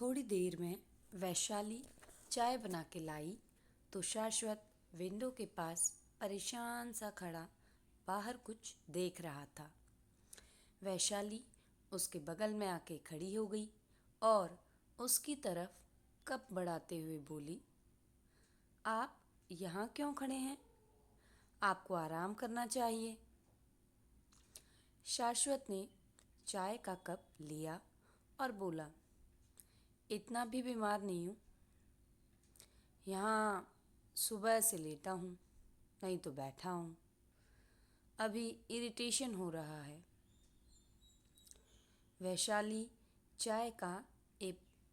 थोड़ी देर में वैशाली चाय बना के लाई तो शाश्वत विंडो के पास परेशान सा खड़ा बाहर कुछ देख रहा था। वैशाली उसके बगल में आके खड़ी हो गई और उसकी तरफ कप बढ़ाते हुए बोली, आप यहाँ क्यों खड़े हैं? आपको आराम करना चाहिए। शाश्वत ने चाय का कप लिया और बोला, इतना भी बीमार नहीं हूँ। यहाँ सुबह से लेटा हूँ, नहीं तो बैठा हूँ। अभी इरिटेशन हो रहा है। वैशाली चाय का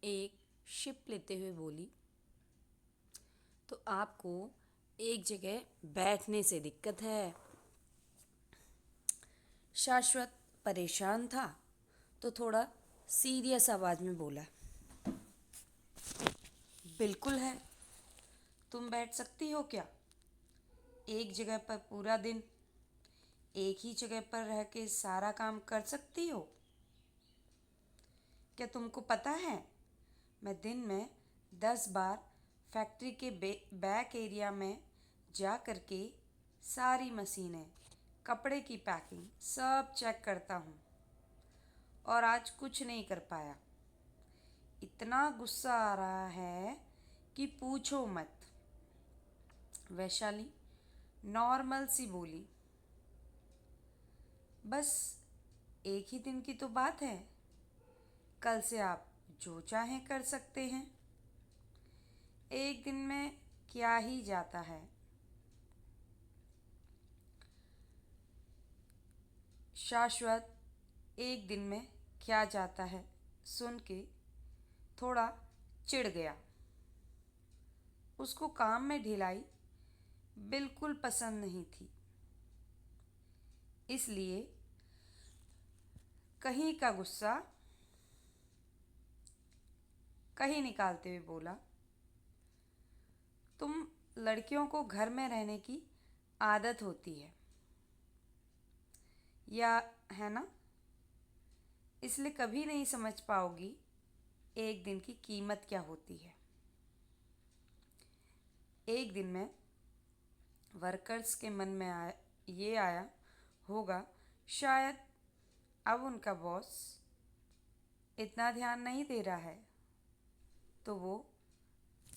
एक शिप लेते हुए बोली, तो आपको एक जगह बैठने से दिक्कत है। शाश्वत परेशान था तो थोड़ा सीरियस आवाज में बोला, बिल्कुल है। तुम बैठ सकती हो क्या? एक जगह पर पूरा दिन एक ही जगह पर रह के सारा काम कर सकती हो? क्या तुमको पता है मैं दिन में 10 बार फैक्ट्री के बैक एरिया में जा कर के सारी मशीनें, कपड़े की पैकिंग सब चेक करता हूँ और आज कुछ नहीं कर पाया। इतना गुस्सा आ रहा है कि पूछो मत। वैशाली नॉर्मल सी बोली, बस एक ही दिन की तो बात है। कल से आप जो चाहें कर सकते हैं। एक दिन में क्या ही जाता है। शाश्वत एक दिन में क्या जाता है सुन के थोड़ा चिढ़ गया। उसको काम में ढिलाई बिल्कुल पसंद नहीं थी। इसलिए कहीं का गुस्सा कहीं निकालते हुए बोला, तुम लड़कियों को घर में रहने की आदत होती है या है ना, इसलिए कभी नहीं समझ पाओगी एक दिन की कीमत क्या होती है। एक दिन में वर्कर्स के मन में ये आया होगा, शायद अब उनका बॉस इतना ध्यान नहीं दे रहा है तो वो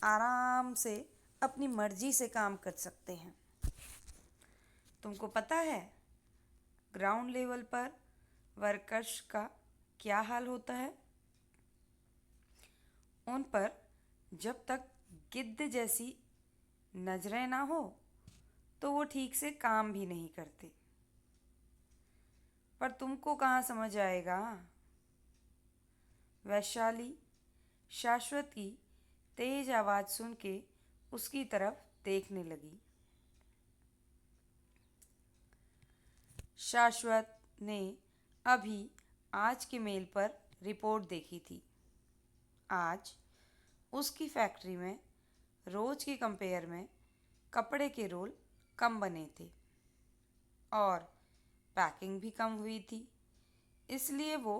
आराम से अपनी मर्जी से काम कर सकते हैं। तुमको पता है ग्राउंड लेवल पर वर्कर्स का क्या हाल होता है? उन पर जब तक गिद्ध जैसी नजरें ना हो तो वो ठीक से काम भी नहीं करते। पर तुमको कहाँ समझ आएगा? वैशाली शाश्वत की तेज आवाज सुन के उसकी तरफ देखने लगी। शाश्वत ने अभी आज के मेल पर रिपोर्ट देखी थी। आज उसकी फैक्ट्री में रोज के कंपेयर में कपड़े के रोल कम बने थे और पैकिंग भी कम हुई थी। इसलिए वो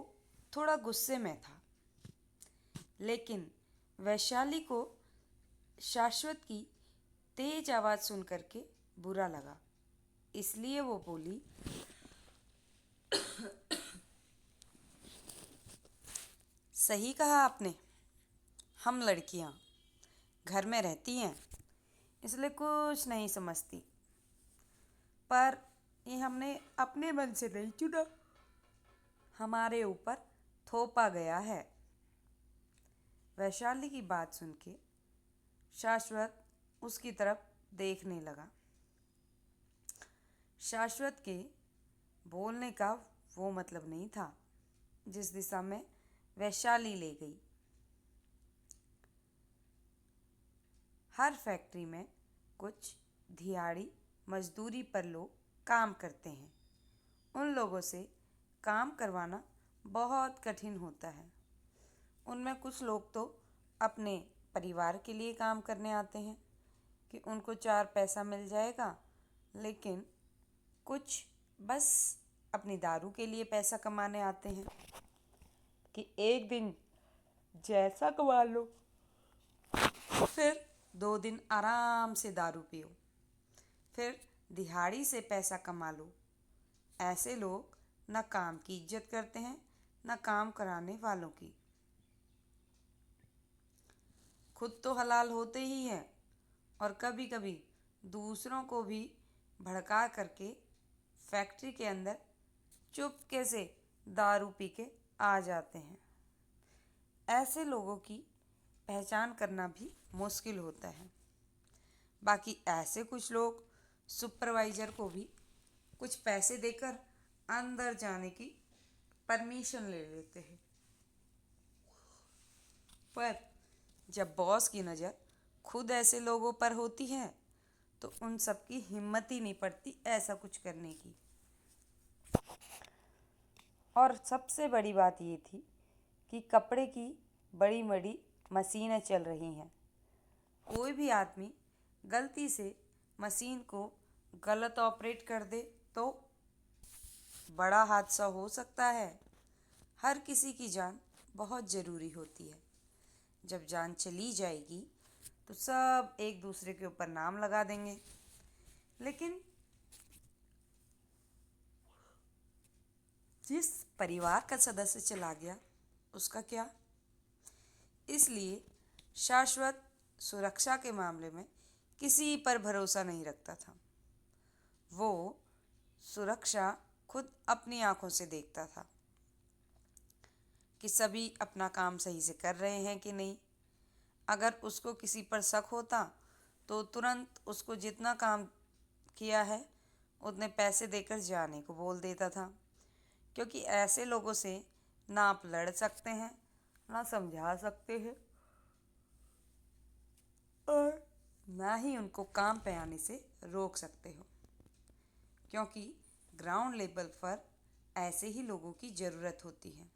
थोड़ा गुस्से में था। लेकिन वैशाली को शाश्वत की तेज आवाज़ सुन करके बुरा लगा। इसलिए वो बोली, सही कहा आपने। हम लड़कियां घर में रहती हैं इसलिए कुछ नहीं समझती, पर ये हमने अपने मन से नहीं चुना, हमारे ऊपर थोपा गया है। वैशाली की बात सुन के शाश्वत उसकी तरफ देखने लगा। शाश्वत के बोलने का वो मतलब नहीं था जिस दिशा में वैशाली ले गई। हर फैक्ट्री में कुछ दिहाड़ी मजदूरी पर लोग काम करते हैं। उन लोगों से काम करवाना बहुत कठिन होता है। उनमें कुछ लोग तो अपने परिवार के लिए काम करने आते हैं कि उनको 4 पैसा मिल जाएगा, लेकिन कुछ बस अपनी दारू के लिए पैसा कमाने आते हैं कि एक दिन जैसा कमा लो, फिर 2 दिन आराम से दारू पियो, फिर दिहाड़ी से पैसा कमा लो। ऐसे लोग न काम की इज्जत करते हैं न काम कराने वालों की। खुद तो हलाल होते ही हैं और कभी कभी दूसरों को भी भड़का करके फैक्ट्री के अंदर चुपके से दारू पी के आ जाते हैं। ऐसे लोगों की पहचान करना भी मुश्किल होता है। बाकी ऐसे कुछ लोग सुपरवाइज़र को भी कुछ पैसे देकर अंदर जाने की परमिशन ले लेते हैं। पर जब बॉस की नज़र खुद ऐसे लोगों पर होती है तो उन सबकी हिम्मत ही नहीं पड़ती ऐसा कुछ करने की। और सबसे बड़ी बात ये थी कि कपड़े की बड़ी बड़ी मशीनें चल रही हैं। कोई भी आदमी गलती से मशीन को गलत ऑपरेट कर दे तो बड़ा हादसा हो सकता है। हर किसी की जान बहुत ज़रूरी होती है। जब जान चली जाएगी तो सब एक दूसरे के ऊपर नाम लगा देंगे, लेकिन जिस परिवार का सदस्य चला गया उसका क्या। इसलिए शाश्वत सुरक्षा के मामले में किसी पर भरोसा नहीं रखता था। वो सुरक्षा खुद अपनी आंखों से देखता था कि सभी अपना काम सही से कर रहे हैं कि नहीं। अगर उसको किसी पर शक होता तो तुरंत उसको जितना काम किया है उतने पैसे देकर जाने को बोल देता था, क्योंकि ऐसे लोगों से ना आप लड़ सकते हैं ना समझा सकते हैं और ना ही उनको काम पे आने से रोक सकते हो, क्योंकि ग्राउंड लेवल पर ऐसे ही लोगों की ज़रूरत होती है।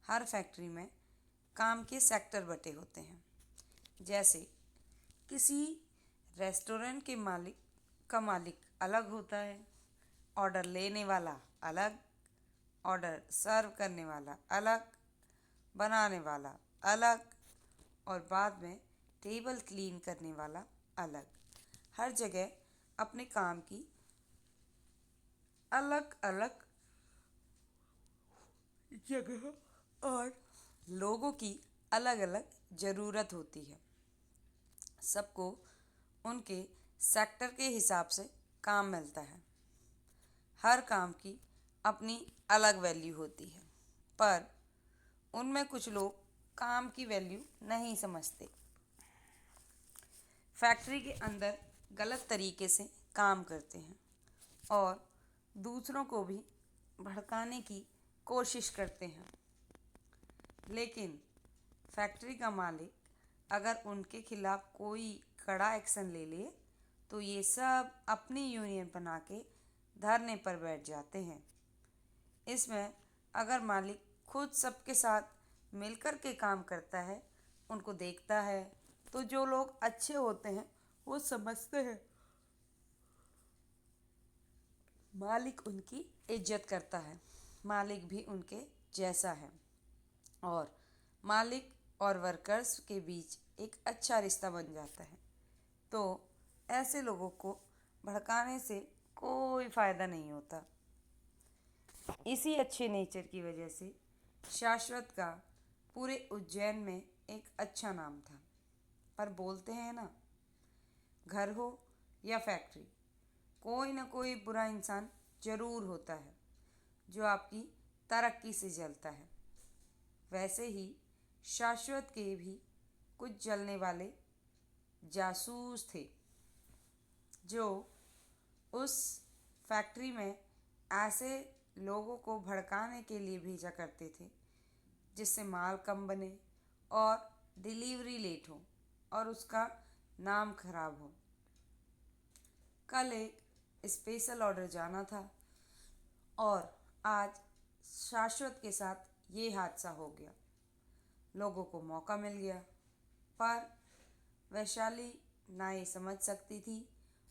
हर फैक्ट्री में काम के सेक्टर बटे होते हैं। जैसे किसी रेस्टोरेंट के मालिक अलग होता है, ऑर्डर लेने वाला अलग, ऑर्डर सर्व करने वाला अलग, बनाने वाला अलग और बाद में टेबल क्लीन करने वाला अलग। हर जगह अपने काम की अलग अलग जगह और लोगों की अलग अलग ज़रूरत होती है। सबको उनके सेक्टर के हिसाब से काम मिलता है। हर काम की अपनी अलग वैल्यू होती है, पर उनमें कुछ लोग काम की वैल्यू नहीं समझते। फैक्ट्री के अंदर गलत तरीके से काम करते हैं और दूसरों को भी भड़काने की कोशिश करते हैं। लेकिन फैक्ट्री का मालिक अगर उनके खिलाफ कोई कड़ा एक्शन ले ले तो ये सब अपनी यूनियन बना के धरने पर बैठ जाते हैं। इसमें अगर मालिक खुद सबके साथ मिलकर के काम करता है, उनको देखता है, तो जो लोग अच्छे होते हैं वो समझते हैं मालिक उनकी इज्जत करता है, मालिक भी उनके जैसा है और मालिक और वर्कर्स के बीच एक अच्छा रिश्ता बन जाता है। तो ऐसे लोगों को भड़काने से कोई फ़ायदा नहीं होता। इसी अच्छे नेचर की वजह से शाश्वत का पूरे उज्जैन में एक अच्छा नाम था। पर बोलते हैं ना, घर हो या फैक्ट्री, कोई ना कोई बुरा इंसान ज़रूर होता है जो आपकी तरक्की से जलता है। वैसे ही शाश्वत के भी कुछ जलने वाले जासूस थे जो उस फैक्ट्री में ऐसे लोगों को भड़काने के लिए भेजा करते थे जिससे माल कम बने और डिलीवरी लेट हो और उसका नाम खराब हो। कल एक स्पेशल ऑर्डर जाना था और आज शाश्वत के साथ ये हादसा हो गया। लोगों को मौका मिल गया, पर वैशाली ना ये समझ सकती थी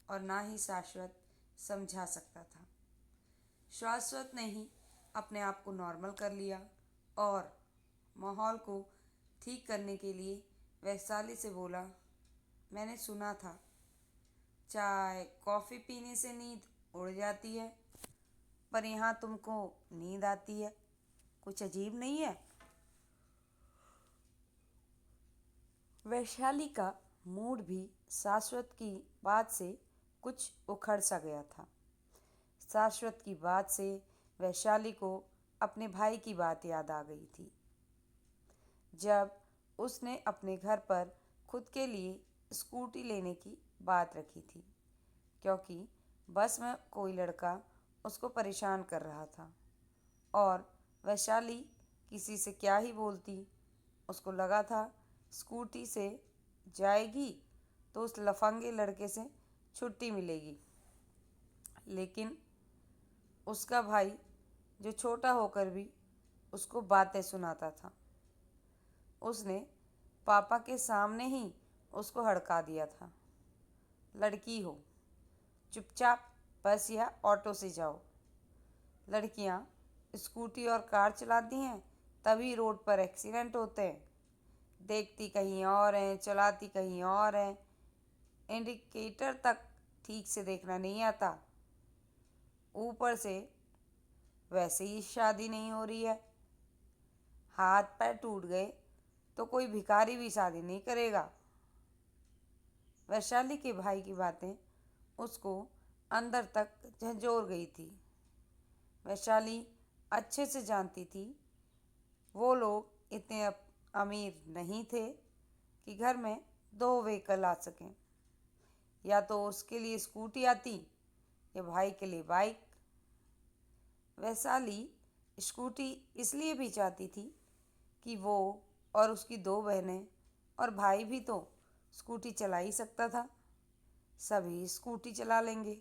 और ना ही शाश्वत समझा सकता था। शाश्वत ने ही अपने आप को नॉर्मल कर लिया और माहौल को ठीक करने के लिए वैशाली से बोला, मैंने सुना था चाय कॉफ़ी पीने से नींद उड़ जाती है, पर यहाँ तुमको नींद आती है। कुछ अजीब नहीं है? वैशाली का मूड भी शाश्वत की बात से कुछ उखड़ सा गया था। शाश्वत की बात से वैशाली को अपने भाई की बात याद आ गई थी, जब उसने अपने घर पर खुद के लिए स्कूटी लेने की बात रखी थी, क्योंकि बस में कोई लड़का उसको परेशान कर रहा था और वैशाली किसी से क्या ही बोलती। उसको लगा था स्कूटी से जाएगी तो उस लफंगे लड़के से छुट्टी मिलेगी, लेकिन उसका भाई जो छोटा होकर भी उसको बातें सुनाता था, उसने पापा के सामने ही उसको हड़का दिया था। लड़की हो, चुपचाप बस या ऑटो से जाओ। लड़कियां स्कूटी और कार चलाती हैं तभी रोड पर एक्सीडेंट होते हैं। देखती कहीं और हैं, चलाती कहीं और हैं। इंडिकेटर तक ठीक से देखना नहीं आता, ऊपर से वैसे ही शादी नहीं हो रही है। हाथ पैर टूट गए तो कोई भिखारी भी शादी नहीं करेगा। वैशाली के भाई की बातें उसको अंदर तक झंझोर गई थी। वैशाली अच्छे से जानती थी वो लोग इतने अमीर नहीं थे कि घर में दो व्हीकल आ सकें। या तो उसके लिए स्कूटी आती या भाई के लिए बाइक। वैशाली स्कूटी इसलिए भी चाहती थी कि वो और उसकी दो बहनें और भाई भी तो स्कूटी चला ही सकता था। सभी स्कूटी चला लेंगे,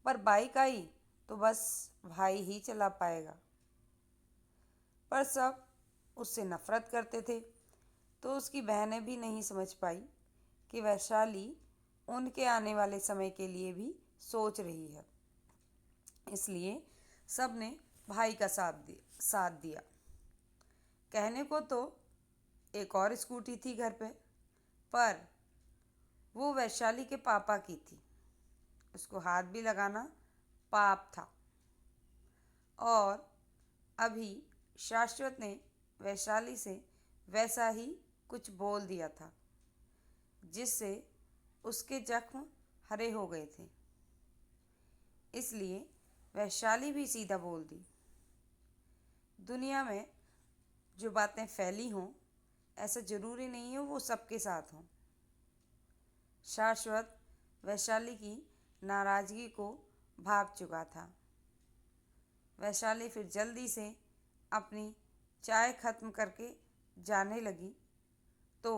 पर बाइक आई तो बस भाई ही चला पाएगा। पर सब उससे नफरत करते थे, तो उसकी बहनें भी नहीं समझ पाई कि वैशाली उनके आने वाले समय के लिए भी सोच रही है। इसलिए सब ने भाई का साथ दिया। कहने को तो एक और स्कूटी थी घर पे, पर वो वैशाली के पापा की थी। उसको हाथ भी लगाना पाप था। और अभी शाश्वत ने वैशाली से वैसा ही कुछ बोल दिया था, जिससे उसके जख्म हरे हो गए थे। इसलिए वैशाली भी सीधा बोल दी। दुनिया में जो बातें फैली हों, ऐसा ज़रूरी नहीं है वो सबके साथ हों। शाश्वत वैशाली की नाराज़गी को भाप चुका था। वैशाली फिर जल्दी से अपनी चाय ख़त्म करके जाने लगी तो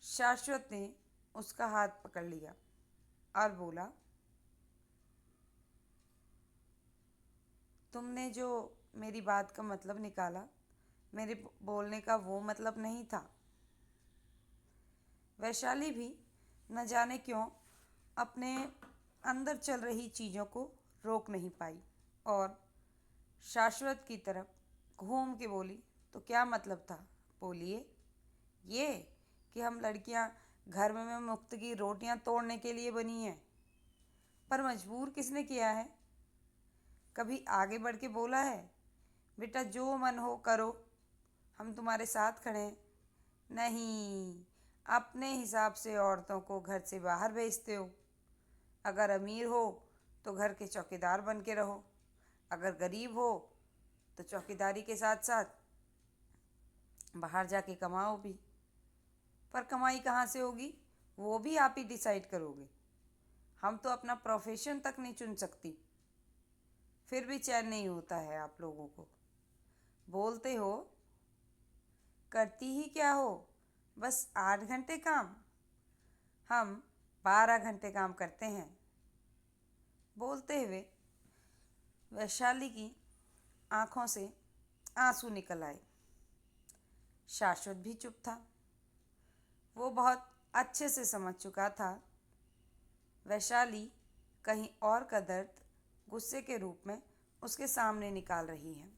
शाश्वत ने उसका हाथ पकड़ लिया और बोला, तुमने जो मेरी बात का मतलब निकाला, मेरे बोलने का वो मतलब नहीं था। वैशाली भी न जाने क्यों अपने अंदर चल रही चीज़ों को रोक नहीं पाई और शाश्वत की तरफ घूम के बोली, तो क्या मतलब था? बोलिए। ये कि हम लड़कियां घर में मुफ्त की रोटियां तोड़ने के लिए बनी हैं, पर मजबूर किसने किया है? कभी आगे बढ़ के बोला है, बेटा जो मन हो करो, हम तुम्हारे साथ खड़े हैं? नहीं, अपने हिसाब से औरतों को घर से बाहर भेजते हो। अगर अमीर हो तो घर के चौकीदार बन के रहो, अगर गरीब हो तो चौकीदारी के साथ साथ बाहर जाके कमाओ भी। पर कमाई कहाँ से होगी वो भी आप ही डिसाइड करोगे। हम तो अपना प्रोफेशन तक नहीं चुन सकती, फिर भी चैन नहीं होता है आप लोगों को। बोलते हो, करती ही क्या हो? बस 8 घंटे काम, हम 12 घंटे काम करते हैं। बोलते हुए वैशाली की आंखों से आंसू निकल आए। शाश्वत भी चुप था। वो बहुत अच्छे से समझ चुका था वैशाली कहीं और का दर्द गुस्से के रूप में उसके सामने निकाल रही है।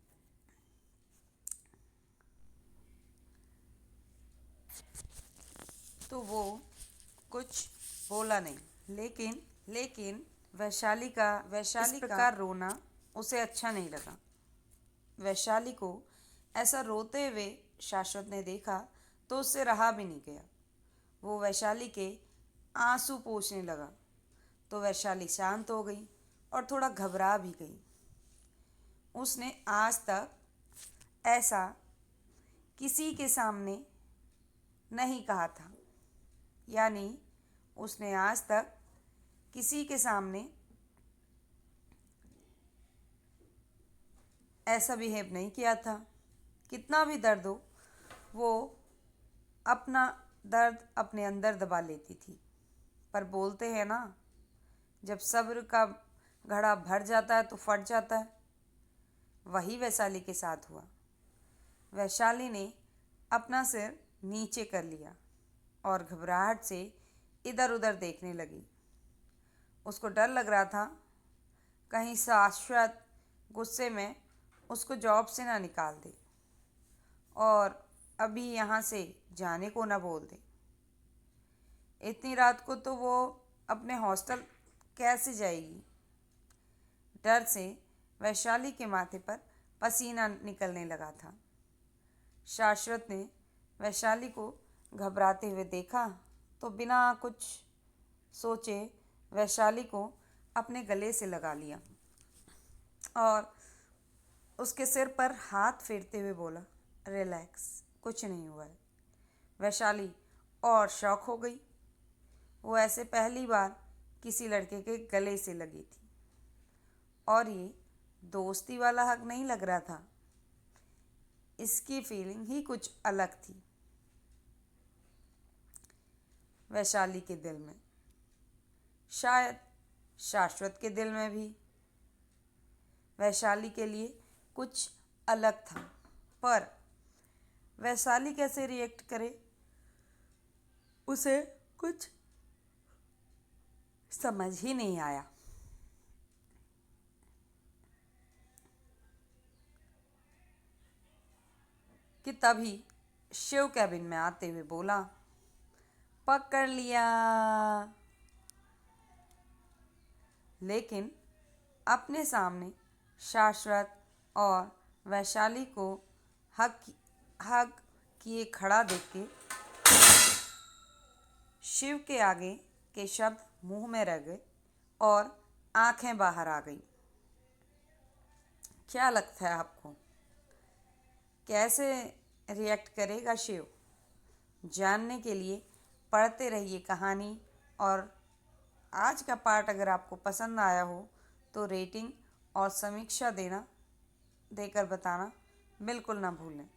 तो वो कुछ बोला नहीं। लेकिन वैशाली का इस प्रकार रोना उसे अच्छा नहीं लगा। वैशाली को ऐसा रोते हुए शाश्वत ने देखा तो उससे रहा भी नहीं गया। वो वैशाली के आंसू पोंछने लगा तो वैशाली शांत हो गई और थोड़ा घबरा भी गई। उसने आज तक ऐसा किसी के सामने नहीं कहा था, यानी उसने आज तक किसी के सामने ऐसा बिहेव नहीं किया था। कितना भी दर्द हो, वो अपना दर्द अपने अंदर दबा लेती थी। पर बोलते हैं ना, जब सब्र का घड़ा भर जाता है तो फट जाता है। वही वैशाली के साथ हुआ। वैशाली ने अपना सिर नीचे कर लिया और घबराहट से इधर उधर देखने लगी। उसको डर लग रहा था कहीं शाश्वत गुस्से में उसको जॉब से ना निकाल दे और अभी यहाँ से जाने को ना बोल दे। इतनी रात को तो वो अपने हॉस्टल कैसे जाएगी? डर से वैशाली के माथे पर पसीना निकलने लगा था। शाश्वत ने वैशाली को घबराते हुए देखा तो बिना कुछ सोचे वैशाली को अपने गले से लगा लिया और उसके सिर पर हाथ फेरते हुए बोला, रिलैक्स, कुछ नहीं हुआ है। वैशाली और शॉक हो गई। वो ऐसे पहली बार किसी लड़के के गले से लगी थी और ये दोस्ती वाला हक नहीं लग रहा था। इसकी फीलिंग ही कुछ अलग थी। वैशाली के दिल में, शायद शाश्वत के दिल में भी वैशाली के लिए कुछ अलग था। पर वैशाली कैसे रिएक्ट करे, उसे कुछ समझ ही नहीं आया। कि तभी शिव कैबिन में आते हुए बोला, पकड़ लिया। लेकिन अपने सामने शाश्वत और वैशाली को हक हक किए खड़ा देख के शिव के आगे के शब्द मुंह में रह गए और आंखें बाहर आ गई। क्या लगता है आपको, कैसे रिएक्ट करेगा शिव? जानने के लिए पढ़ते रहिए कहानी। और आज का पार्ट अगर आपको पसंद आया हो तो रेटिंग और समीक्षा देकर बताना बिल्कुल ना भूलें।